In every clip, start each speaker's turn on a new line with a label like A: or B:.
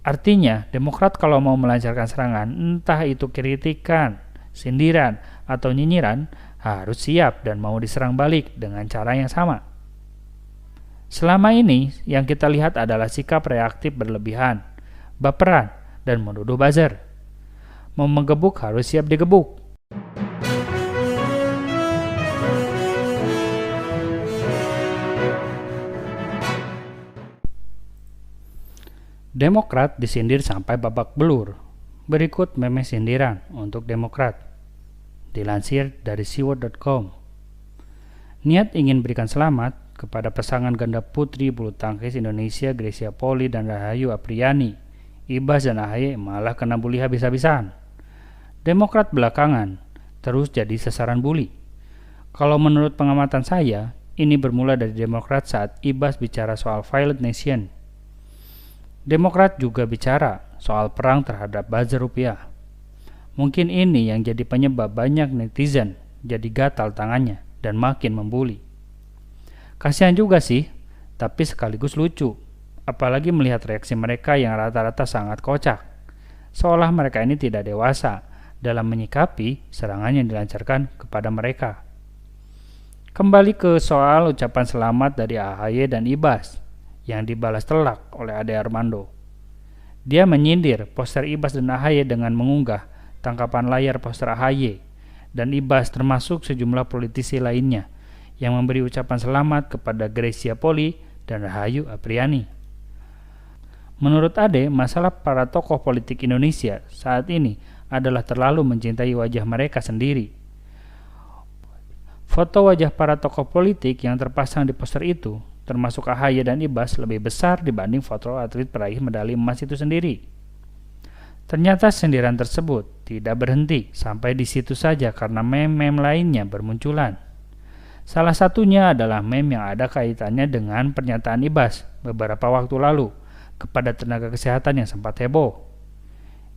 A: Artinya, Demokrat kalau mau melancarkan serangan, entah itu kritikan, sindiran, atau nyinyiran, harus siap dan mau diserang balik dengan cara yang sama. Selama ini, yang kita lihat adalah sikap reaktif berlebihan, baperan, dan menuduh buzzer. Mau menggebuk harus siap digebuk. Demokrat disindir sampai babak belur. Berikut meme sindiran untuk Demokrat. Dilansir dari siwot.com. Niat ingin berikan selamat kepada pasangan ganda putri bulu tangkis Indonesia Grecia Poli dan Rahayu Apriani. Ibas dan AHY malah kena bully habis-habisan. Demokrat belakangan terus jadi sasaran bully. Kalau menurut pengamatan saya, ini bermula dari Demokrat saat Ibas bicara soal violent nation. Demokrat juga bicara soal perang terhadap buzzer rupiah. Mungkin ini yang jadi penyebab banyak netizen jadi gatal tangannya dan makin membuli. Kasihan juga sih, tapi sekaligus lucu. Apalagi melihat reaksi mereka yang rata-rata sangat kocak. Seolah mereka ini tidak dewasa dalam menyikapi serangan yang dilancarkan kepada mereka. Kembali ke soal ucapan selamat dari AHY dan Ibas yang dibalas telak oleh Ade Armando. Dia menyindir poster Ibas dan AHY dengan mengunggah tangkapan layar poster AHY dan Ibas termasuk sejumlah politisi lainnya yang memberi ucapan selamat kepada Grecia Poli dan Rahayu Apriani. Menurut Ade, masalah para tokoh politik Indonesia saat ini adalah terlalu mencintai wajah mereka sendiri. Foto wajah para tokoh politik yang terpasang di poster itu, termasuk AHY dan Ibas, lebih besar dibanding foto atlet peraih medali emas itu sendiri. Ternyata sindiran tersebut tidak berhenti sampai di situ saja karena meme-meme lainnya bermunculan. Salah satunya adalah meme yang ada kaitannya dengan pernyataan Ibas beberapa waktu lalu kepada tenaga kesehatan yang sempat heboh.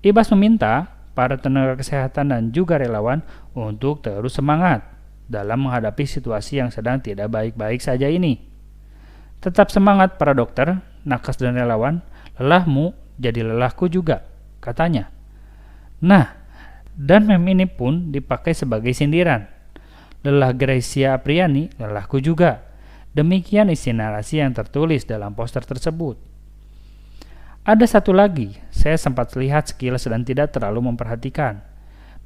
A: Ibas meminta para tenaga kesehatan dan juga relawan untuk terus semangat dalam menghadapi situasi yang sedang tidak baik-baik saja ini. Tetap semangat para dokter, nakes dan relawan, lelahmu jadi lelahku juga, katanya. Nah, dan meme ini pun dipakai sebagai sindiran. Lelah Grecia Apriani, lelahku juga. Demikian isi narasi yang tertulis dalam poster tersebut. Ada satu lagi, saya sempat lihat sekilas dan tidak terlalu memperhatikan.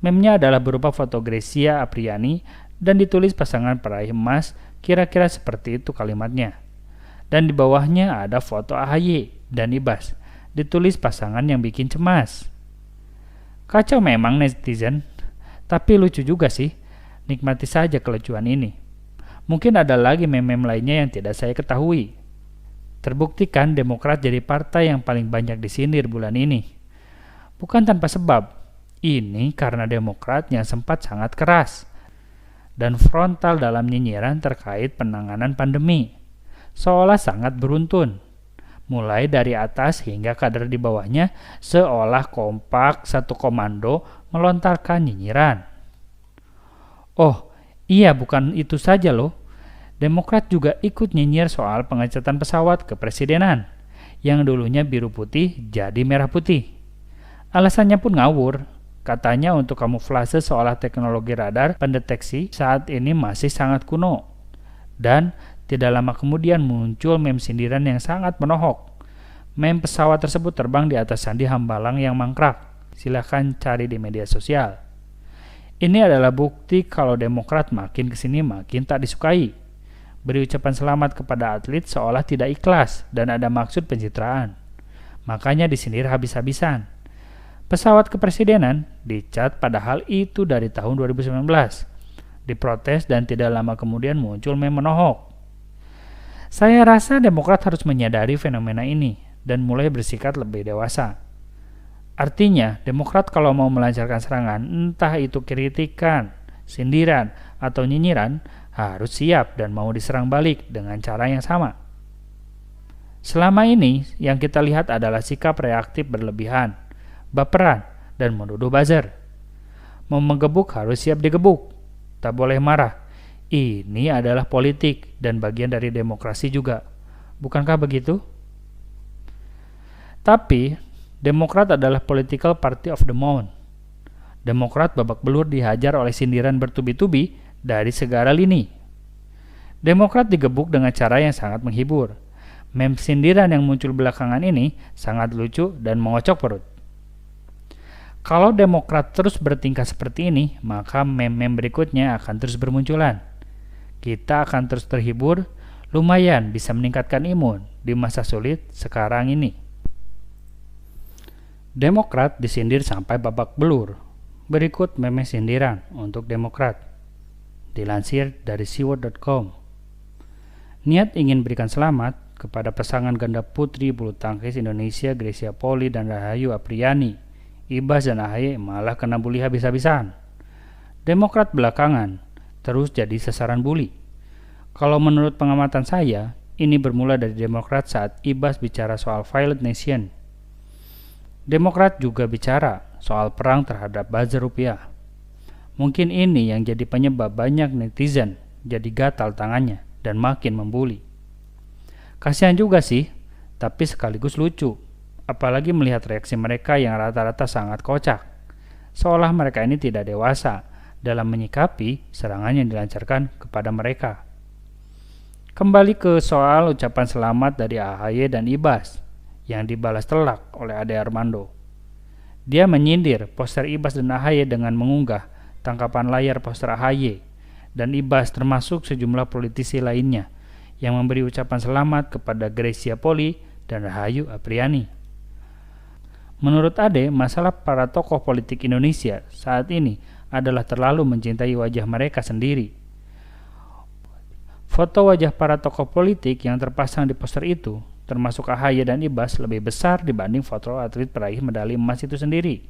A: Meme-nya adalah berupa foto Grecia Apriani dan ditulis pasangan peraih emas, kira-kira seperti itu kalimatnya. Dan di bawahnya ada foto AHY dan Ibas, ditulis pasangan yang bikin cemas. Kacau memang netizen, tapi lucu juga sih, nikmati saja kelucuan ini. Mungkin ada lagi meme-meme lainnya yang tidak saya ketahui. Terbuktikan Demokrat jadi partai yang paling banyak disindir bulan ini. Bukan tanpa sebab, ini karena Demokrat yang sempat sangat keras dan frontal dalam nyinyiran terkait penanganan pandemi. Seolah sangat beruntun, mulai dari atas hingga kader di bawahnya seolah kompak satu komando melontarkan nyinyiran. Oh iya, bukan itu saja loh, Demokrat juga ikut nyinyir soal pengecatan pesawat kepresidenan yang dulunya biru putih jadi merah putih. Alasannya pun ngawur, katanya untuk kamuflase seolah teknologi radar pendeteksi saat ini masih sangat kuno. Dan tidak lama kemudian muncul meme sindiran yang sangat menohok. Meme pesawat tersebut terbang di atas Candi Hambalang yang mangkrak. Silahkan cari di media sosial. Ini adalah bukti kalau Demokrat makin kesini makin tak disukai. Beri ucapan selamat kepada atlet seolah tidak ikhlas dan ada maksud pencitraan. Makanya disindir habis-habisan. Pesawat kepresidenan dicat padahal itu dari tahun 2019. Diprotes dan tidak lama kemudian muncul meme menohok. Saya rasa Demokrat harus menyadari fenomena ini dan mulai bersikap lebih dewasa. Artinya, Demokrat kalau mau melancarkan serangan, entah itu kritikan, sindiran, atau nyinyiran, harus siap dan mau diserang balik dengan cara yang sama. Selama ini, yang kita lihat adalah sikap reaktif berlebihan, baperan, dan menuduh buzzer. Mau menggebuk harus siap digebuk, tak boleh marah. Ini adalah politik dan bagian dari demokrasi juga. Bukankah begitu? Tapi, Demokrat adalah political party of the moment. Demokrat babak belur dihajar oleh sindiran bertubi-tubi dari segala lini. Demokrat digebuk dengan cara yang sangat menghibur. Meme sindiran yang muncul belakangan ini sangat lucu dan mengocok perut. Kalau Demokrat terus bertingkah seperti ini, maka meme-meme berikutnya akan terus bermunculan. Kita akan terus terhibur, lumayan bisa meningkatkan imun di masa sulit sekarang ini. Demokrat disindir sampai babak belur. Berikut meme sindiran untuk Demokrat. Dilansir dari siwot.com. Niat ingin berikan selamat kepada pasangan ganda putri bulu tangkis Indonesia Grecia Poli dan Rahayu Apriani. Ibas dan AHY malah kena bully habis-habisan. Demokrat belakangan terus jadi sasaran bully. Kalau menurut pengamatan saya, ini bermula dari Demokrat saat Ibas bicara soal violent nation. Demokrat juga bicara soal perang terhadap buzzer rupiah. Mungkin ini yang jadi penyebab banyak netizen jadi gatal tangannya dan makin membuli. Kasihan juga sih, tapi sekaligus lucu. Apalagi melihat reaksi mereka yang rata-rata sangat kocak. Seolah mereka ini tidak dewasa dalam menyikapi serangan yang dilancarkan kepada mereka. Kembali ke soal ucapan selamat dari AHY dan Ibas yang dibalas telak oleh Ade Armando. Dia menyindir poster Ibas dan AHY dengan mengunggah tangkapan layar poster AHY dan Ibas termasuk sejumlah politisi lainnya yang memberi ucapan selamat kepada Grecia Poli dan Rahayu Apriani. Menurut Ade, masalah para tokoh politik Indonesia saat ini adalah terlalu mencintai wajah mereka sendiri. Foto wajah para tokoh politik yang terpasang di poster itu, termasuk AHY dan Ibas, lebih besar dibanding foto atlet peraih medali emas itu sendiri.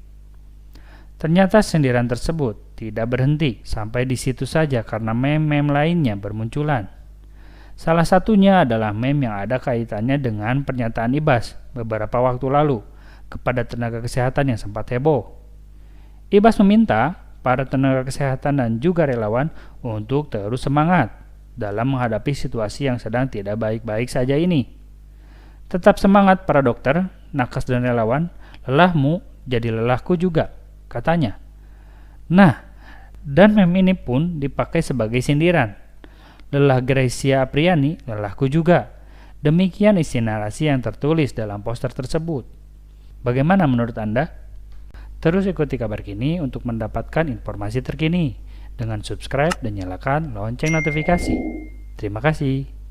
A: Ternyata sindiran tersebut tidak berhenti sampai di situ saja karena meme-meme lainnya bermunculan. Salah satunya adalah meme yang ada kaitannya dengan pernyataan Ibas beberapa waktu lalu kepada tenaga kesehatan yang sempat heboh. Ibas meminta para tenaga kesehatan dan juga relawan untuk terus semangat dalam menghadapi situasi yang sedang tidak baik-baik saja ini. Tetap semangat para dokter, nakes dan relawan, lelahmu jadi lelahku juga, katanya. Nah, dan meme ini pun dipakai sebagai sindiran. Lelah Grecia Apriani, lelahku juga. Demikian isi narasi yang tertulis dalam poster tersebut. Bagaimana menurut Anda? Terus ikuti kabar kini untuk mendapatkan informasi terkini dengan subscribe dan nyalakan lonceng notifikasi. Terima kasih.